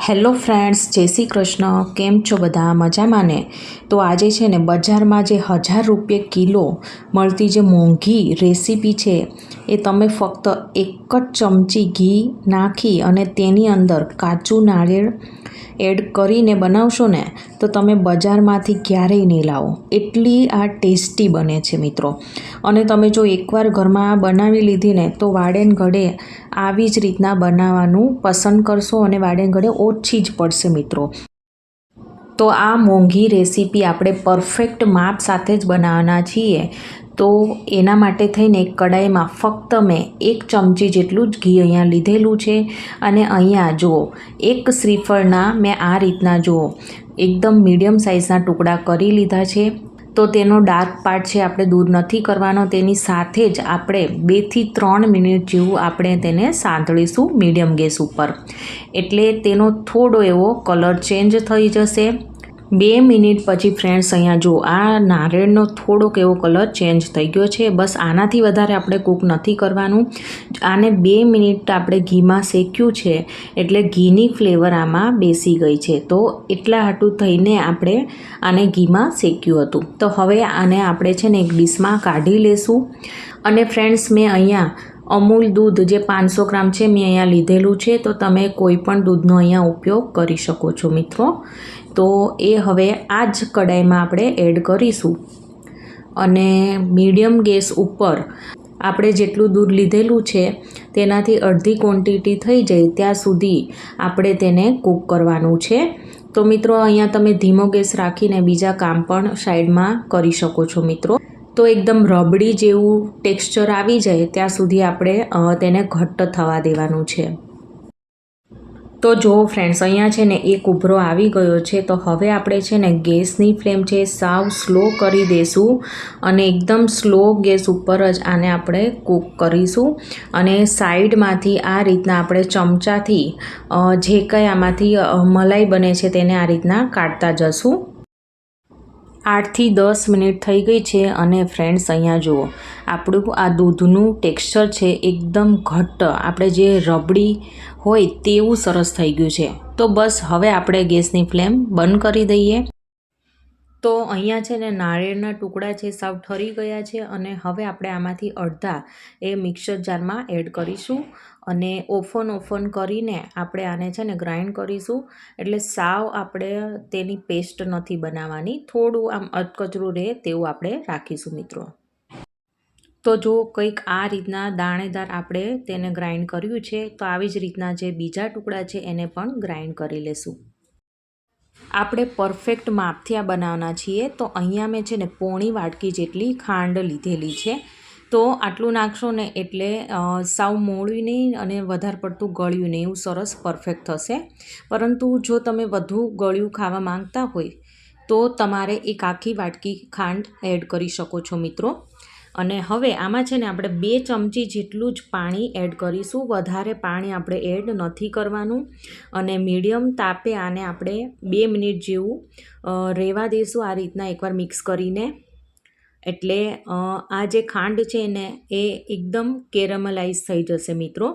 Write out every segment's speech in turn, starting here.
Hello friends, જય શ્રી કૃષ્ણ. કેમ છો બધા? મજામાં ને? તો આજે છે ને બજારમાં જે 1000 રૂપિયા કિલો મળતી જે મોંઘી રેસીપી છે એ તમે ફક્ત એક જ ચમચી ઘી નાખી અને તેની અંદર કાચું નાળિયેર એડ કરીને બનાવશો ને તો તમે બજારમાંથી ક્યારેય નહીં લાવો. એટલી આ ટેસ્ટી બને છે મિત્રો. અને તમે જો એકવાર ઘરમાં બનાવી લીધી ને તો વાડેન ઘડે આવી જ રીતના બનાવવાનું પસંદ કરશો અને વાડેન ઘડે ઓછી જ પડશે મિત્રો. તો આ મોંઘી રેસીપી આપણે પરફેક્ટ માપ સાથે જ બનાવવાના છીએ. તો એના માટે થઈને એક કડાઈમાં ફક્ત મેં 1 ચમચી જેટલું જ ઘી અહીંયા લીધેલું છે. અને અહીંયા જુઓ, એક શ્રીફળના મેં આ રીતના જુઓ એકદમ મીડિયમ સાઇઝના ટુકડા કરી લીધા છે. તો તેનો ડાર્ક પાર્ટ છે આપણે દૂર નથી કરવાનો. તેની સાથે જ આપણે 2 થી 3 મિનિટ જેવું આપણે તેને સાંતળીશું મીડિયમ ગેસ ઉપર. એટલે તેનો થોડો એવો કલર ચેન્જ થઈ જશે. 2 મિનિટ પછી ફ્રેન્ડ્સ અહીંયા જુઓ, આ નારિયેળનો થોડોક એવો કલર ચેન્જ થઈ ગયો છે. બસ આનાથી વધારે આપણે કૂક નથી કરવાનું. આને 2 મિનિટ આપણે ઘીમાં શેક્યું છે એટલે ઘીની ફ્લેવર આમાં બેસી ગઈ છે. તો એટલા હાટું થઈને આપણે આને ઘીમાં શેક્યું હતું. તો હવે આને આપણે છે ને એક ડીશમાં કાઢી લેશું. અને ફ્રેન્ડ્સ, મેં અહીંયા અમૂલ દૂધ જે 500 ગ્રામ છે મેં અહીંયા લીધેલું છે. તો તમે કોઈ પણ દૂધનો અહીંયા ઉપયોગ કરી શકો છો મિત્રો. તો એ હવે આ જ કડાઈમાં આપણે એડ કરીશું. અને મીડિયમ ગેસ ઉપર આપણે જેટલું દૂધ લીધેલું છે તેનાથી અડધી ક્વોન્ટિટી થઈ જાય ત્યાં સુધી આપણે તેને કૂક કરવાનું છે. તો મિત્રો અહીંયા તમે ધીમો ગેસ રાખીને બીજા કામ પણ સાઈડમાં કરી શકો છો મિત્રો. તો એકદમ રબડી જેવું ટેક્સચર આવી જાય ત્યાં સુધી આપણે તેને ઘટ્ટ થવા દેવાનું છે. તો જો ફ્રેન્ડ્સ, અહીંયા છે ને એક ઉભરો આવી ગયો છે. તો હવે આપણે છે ને ગેસની ફ્લેમ છે સાવ સ્લો કરી દઈશું અને એકદમ સ્લો ગેસ ઉપર જ આને આપણે કૂક કરીશું. અને સાઈડમાંથી આ રીતના આપણે ચમચાથી જે કંઈ આમાંથી મલાઈ બને છે તેને આ રીતના કાઢતા જશું. 8 થી 10 મિનિટ થઈ ગઈ છે. અને ફ્રેન્ડ્સ અહીંયા જુઓ, આપણું આ દૂધનું ટેક્સચર છે એકદમ ઘટ્ટ, આપણે જે રબડી હોય તેવું સરસ થઈ ગયું છે. તો બસ હવે આપણે ગેસની ફ્લેમ બંધ કરી દઈએ. તો અહીંયા છે ને નાળિયેરના ટુકડા છે સાવ ઠરી ગયા છે. અને હવે આપણે આમાંથી અડધા એ મિક્સર જારમાં એડ કરીશું અને ઓફન કરીને આપણે આને છે ને ગ્રાઇન્ડ કરીશું. એટલે સાવ આપણે તેની પેસ્ટ નથી બનાવવાની, થોડું આમ અધકચરું રહે તેવું આપણે રાખીશું મિત્રો. તો જો કંઈક આ રીતના દાણેદાર આપણે તેને ગ્રાઇન્ડ કર્યું છે. તો આવી જ રીતના જે બીજા ટુકડા છે એને પણ ગ્રાઇન્ડ કરી લેશું. આપણે પરફેક્ટ માપથી આ બનાવવાના છીએ. તો અહીંયા મેં છે ને પોણી વાટકી જેટલી ખાંડ લીધેલી છે. તો આટલું નાખશો ને એટલે સાવ મોળું નહીં અને વધારે પડતું ગળ્યું નહીં, એવું સરસ પરફેક્ટ થશે. પરંતુ જો તમે વધુ ગળ્યું ખાવા માંગતા હોય તો તમારે એક આખી વાટકી ખાંડ એડ કરી શકો છો મિત્રો. અને હવે આમાં છે ને આપણે 2 ચમચી જેટલું જ પાણી એડ કરીશું. વધારે પાણી આપણે એડ નથી કરવાનું. અને મીડિયમ તાપે આને આપણે 2 મિનિટ જેવું રહેવા દઈશું આ રીતના એકવાર મિક્સ કરીને. એટલે આ જે ખાંડ છે ને એ એકદમ કેરેમલાઇઝ થઈ જશે મિત્રો.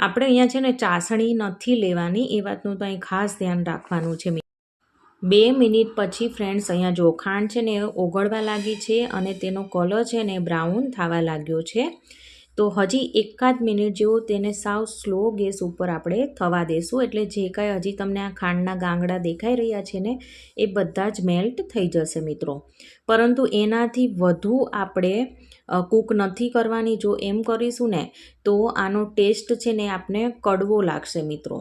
આપણે અહીંયા છે ને ચાસણી નથી લેવાની, એ વાતનું તો અહીં ખાસ ધ્યાન રાખવાનું છે. 2 મિનિટ પછી ફ્રેન્ડ્સ અહીંયા જો ખાંડ છે ને ઓગળવા લાગી છે અને તેનો કલર છે ને બ્રાઉન થવા લાગ્યો છે. તો હજી 1 મિનિટ જેવું તેને સાવ સ્લો ગેસ ઉપર આપણે થવા દઈશું. એટલે જે કાંઈ હજી તમને આ ખાંડના ગાંગડા દેખાઈ રહ્યા છે ને એ બધા જ મેલ્ટ થઈ જશે મિત્રો. પરંતુ એનાથી વધુ આપણે કૂક નથી કરવાની. જો એમ કરીશું ને તો આનો ટેસ્ટ છે ને આપને કડવો લાગશે મિત્રો.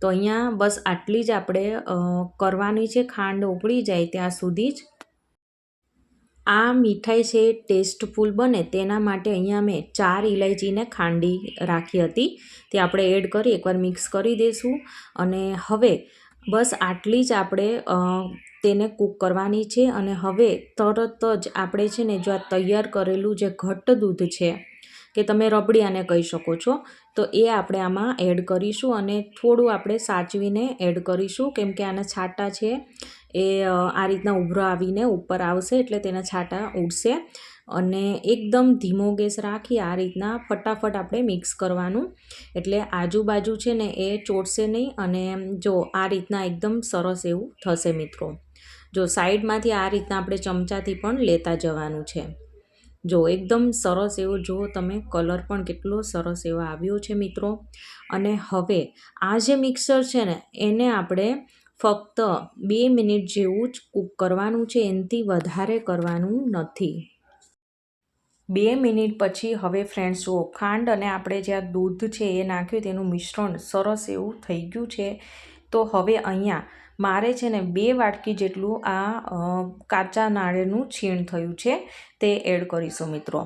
તો અહીંયા બસ આટલી જ આપણે કરવાની છે. ખાંડ ઓગળી જાય ત્યાં સુધી જ. આ મીઠાઈ છે ટેસ્ટફુલ બને તેના માટે અહીંયા મેં 4 ઇલાયચીને ખાંડી રાખી હતી, તે આપણે એડ કરી એકવાર મિક્સ કરી દઈશું. અને હવે બસ આટલી જ આપણે તેને કૂક કરવાની છે. અને હવે તરત જ આપણે છે ને જો આ તૈયાર કરેલું જે ઘટ્ટ દૂધ છે કે તમે રબડી આને કહી શકો છો. તો એ આપણે આમાં એડ કરીશું અને થોડું આપણે સાચવીને એડ કરીશું, કેમ કે આના છાંટા છે એ આ રીતના ઉભરો આવીને ઉપર આવશે એટલે તેના છાંટા ઉડશે. અને એકદમ ધીમો ગેસ રાખી આ રીતના ફટાફટ આપણે મિક્સ કરવાનું, એટલે આજુબાજુ છે ને એ ચોટશે નહીં. અને જો આ રીતના એકદમ સરસ એવું થશે મિત્રો. જો સાઈડમાંથી આ રીતના આપણે ચમચાથી પણ લેતા જવાનું છે. જો એકદમ સરસ એવો જો તમે કલર પણ કેટલો સરસ એવો આવ્યો છે મિત્રો. અને હવે આ જે મિક્સર છે ને એને આપણે ફક્ત 2 મિનિટ જેવું જ કૂક કરવાનું છે, એનાથી વધારે કરવાનું નથી. 2 મિનિટ પછી હવે ફ્રેન્ડ્સ જુઓ, ખાંડ અને આપણે જે આ દૂધ છે એ નાખ્યું તેનું મિશ્રણ સરસ એવું થઈ ગયું છે. તો હવે અહીંયા મારે છે ને 2 વાટકી જેટલું આ કાચા નાળિયેરનું છીણ થયું છે તે એડ કરીશું મિત્રો.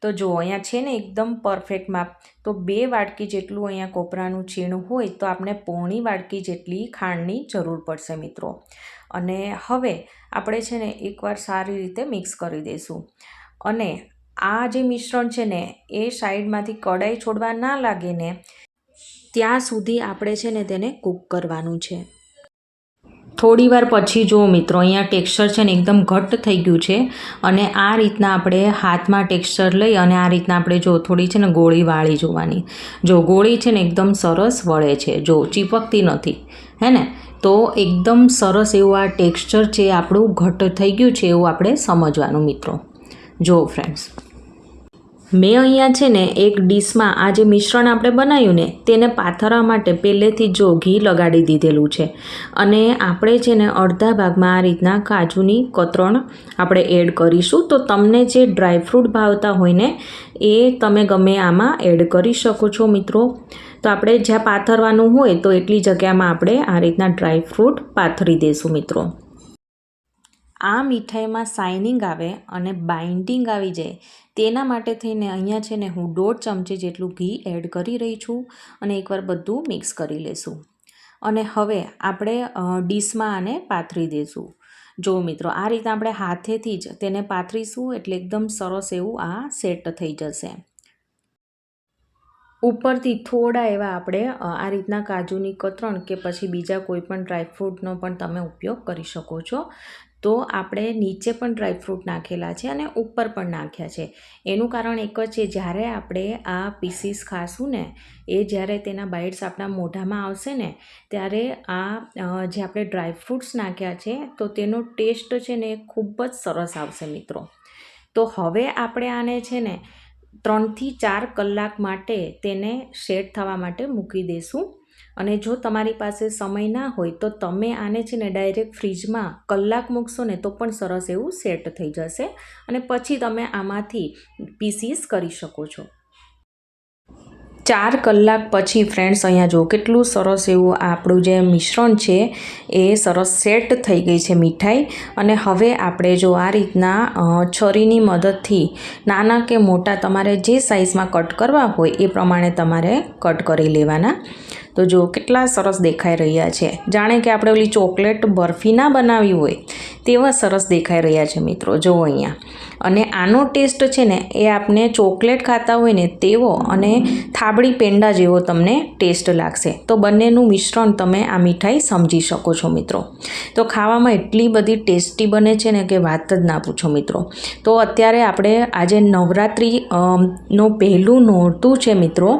તો જુઓ અહીંયા છે ને એકદમ પરફેક્ટ માપ. તો 2 વાટકી જેટલું અહીંયા કોપરાનું છીણ હોય તો આપણે 1/2 વાટકી જેટલી ખાંડની જરૂર પડશે મિત્રો. અને હવે આપણે છે ને એકવાર સારી રીતે મિક્સ કરી દઈશું. અને આ જે મિશ્રણ છે ને એ સાઈડમાંથી કડાઈ છોડવા ના લાગે ને ત્યાં સુધી આપણે છે ને તેને કૂક કરવાનું છે. થોડી વાર પછી જુઓ મિત્રો, અહીંયા ટેક્સચર છે ને એકદમ ઘટ્ટ થઈ ગયું છે. અને આ રીતના આપણે હાથમાં ટેક્સચર લઈ અને આ રીતના આપણે જો થોડી છે ને ગોળી વાળી જોવાની. જો ગોળી છે ને એકદમ સરસ વળે છે, જો ચીપકતી નથી, હે ને. તો એકદમ સરસ એવું આ ટેક્સચર છે આપણું ઘટ્ટ થઈ ગયું છે એવું આપણે સમજવાનું મિત્રો. જો ફ્રેન્ડ્સ, મેં અહીંયા છે ને એક ડીશમાં આ જે મિશ્રણ આપણે બનાવ્યું ને તેને પાથરવા માટે પહેલેથી જો ઘી લગાડી દીધેલું છે. અને આપણે છે ને અડધા ભાગમાં આ રીતના કાજુની કતરણ આપણે એડ કરીશું. તો તમને જે ડ્રાયફ્રૂટ ભાવતા હોય ને એ તમે ગમે આમાં એડ કરી શકો છો મિત્રો. તો આપણે જ્યાં પાથરવાનું હોય તો એટલી જગ્યામાં આપણે આ રીતના ડ્રાયફ્રૂટ પાથરી દઈશું મિત્રો. આ મીઠાઈમાં શાઇનિંગ આવે અને બાઇન્ડિંગ આવી જાય તેના માટે થઈને અહીંયા છે ને હું 1.5 ચમચી જેટલું ઘી એડ કરી રહી છું. અને એકવાર બધું મિક્સ કરી લઈશું. અને હવે આપણે ડીશમાં આને પાથરી દઈશું. જો મિત્રો, આ રીતે આપણે હાથેથી જ તેને પાથરીશું એટલે એકદમ સરસ એવું આ સેટ થઈ જશે. ઉપરથી થોડા એવા આપણે આ રીતના કાજુની કતરણ કે પછી બીજા કોઈ પણ ડ્રાયફ્રૂટનો પણ તમે ઉપયોગ કરી શકો છો. તો આપણે નીચે પણ ડ્રાયફ્રૂટ નાખેલા છે અને ઉપર પણ નાખ્યા છે. એનું કારણ એક જ છે, જ્યારે આપણે આ પીસીસ ખાશું ને એ જ્યારે તેના બાઇટ્સ આપણા મોઢામાં આવશે ને ત્યારે આ જે આપણે ડ્રાયફ્રૂટ્સ નાખ્યા છે તો તેનો ટેસ્ટ છે ને એ ખૂબ જ સરસ આવશે મિત્રો. તો હવે આપણે આને છે ને 3 થી 4 કલાક માટે તેને સેટ થવા માટે મૂકી દઈશું. અને જો તમારી પાસે સમય ના હોય તો તમે આને છે ને ડાયરેક્ટ ફ્રીજમાં કલાક મૂકશો ને તો પણ સરસ એવું સેટ થઈ જશે. અને પછી તમે આમાંથી પીસીસ કરી શકો છો. 4 કલાક પછી ફ્રેન્ડ્સ અહીંયા જો કેટલું સરસ એવું આપણું જે મિશ્રણ છે એ સરસ સેટ થઈ ગઈ છે મીઠાઈ. અને હવે આપણે જો આ રીતના છરીની મદદથી નાના કે મોટા તમારે જે સાઇઝમાં કટ કરવા હોય એ પ્રમાણે તમારે કટ કરી લેવાના. તો જો કેટલા સરસ દેખાઈ રહ્યા છે, જાણે કે આપણે ઓલી ચોકલેટ બરફી ના બનાવી હોય તેવા સરસ દેખાઈ રહ્યા છે મિત્રો. જો અહીંયા અને આનો ટેસ્ટ છે ને એ આપણે ચોકલેટ ખાતા હોય ને તેવો અને થાબડી પેંડા જેવો તમને ટેસ્ટ લાગશે. તો બંનેનું મિશ્રણ તમે આ મીઠાઈ સમજી શકો છો મિત્રો. તો ખાવામાં એટલી બધી ટેસ્ટી બને છે ને કે વાત જ ના પૂછો મિત્રો. તો અત્યારે આપણે આજે નવરાત્રિ નો પહેલું નોરતું છે મિત્રો.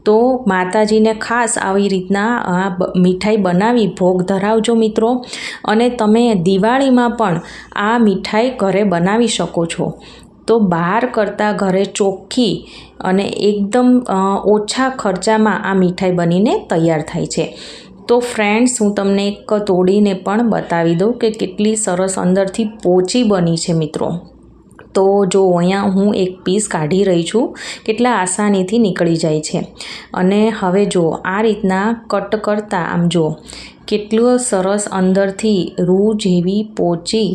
તો માતાજીને ખાસ આવી રીતના આ મીઠાઈ બનાવી ભોગ ધરાવજો મિત્રો. અને તમે દિવાળીમાં પણ આ મીઠાઈ ઘરે બનાવી શકો છો. તો બહાર કરતાં ઘરે ચોખ્ખી અને એકદમ ઓછા ખર્ચામાં આ મીઠાઈ બનીને તૈયાર થાય છે. તો ફ્રેન્ડ્સ, હું તમને એક તોડીને પણ બતાવી દઉં કે કેટલી સરસ અંદરથી પોચી બની છે મિત્રો. તો જો અહીંયા હું એક પીસ કાઢી રહી છું, કેટલા આસાનીથી નીકળી જાય છે. અને હવે જો આ રીતના કટ કરતાં આમ જો કેટલું સરસ અંદરથી રૂ જેવી પોચી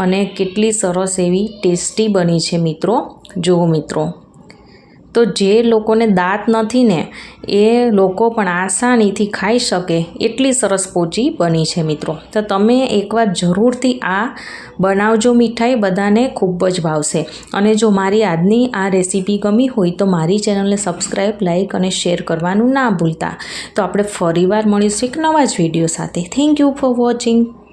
અને કેટલી સરસ એવી ટેસ્ટી બની છે મિત્રો. જુઓ મિત્રો, તો જે લોકોને દાંત નથી ને એ લોકો પણ આસાનીથી ખાઈ શકે એટલી સરસ પોચી બની છે મિત્રો. તો તમે એકવાર જરૂરથી આ બનાવજો મીઠાઈ, બધાને ખૂબ જ ભાવશે. અને જો મારી આજની આ રેસીપી ગમી હોય તો મારી ચેનલને સબસ્ક્રાઈબ, લાઈક અને શેર કરવાનું ના ભૂલતા. તો આપણે ફરીવાર મળીશું એક નવા જ વિડીયો સાથે. Thank you for watching.